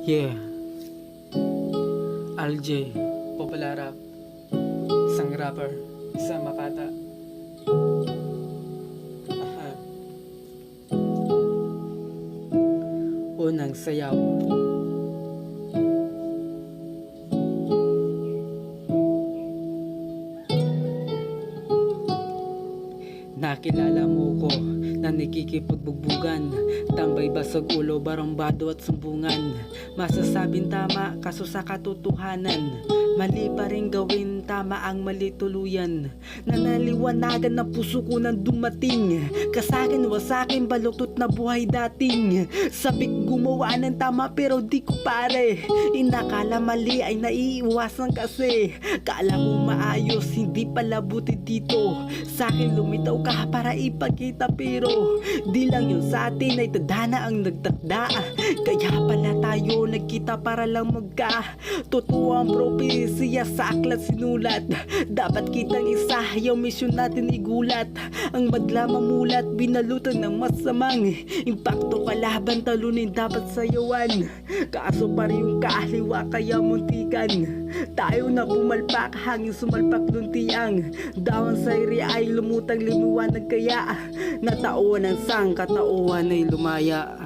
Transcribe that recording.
Yeah, Alj, popular rap, isang rapper, isang makata. Aha. Unang sayaw. Nakilala mo ko na nakikipagbubugan, tambay basag ulo, barambado at sumbungan. Masasabing tama kaso sa katotohanan, mali pa rin gawin, tama ang mali tuluyan. Nanaliwanagan na puso ko nang dumating, kasakin wasakin baluktot na buhay dating. Sabik gumawa ng tama pero di ko pare, inakala mali ay naiiwasan kasi. Kala mo maayos, hindi pala buti dito. Sa'kin lumitaw ka para ipakita pero di lang yun sa atin ay tadhana ang nagtakda. Kaya pala tayo nagkita para lang magka totoo ang propesya sa aklat sinulat. Dapat kitang isa yung misyon natin igulat. Ang madla mamulat, binalutan ng masamang impacto, kalaban talunin dapat sayawan. Kaso pa rin yung kaaliwa kaya muntikan. Tayo na pumalpak, hangin sumalpak ng tiyang. Dawan sa iri ay lumutang limuwanag kaya natauan ng sang katauhan ay lumaya.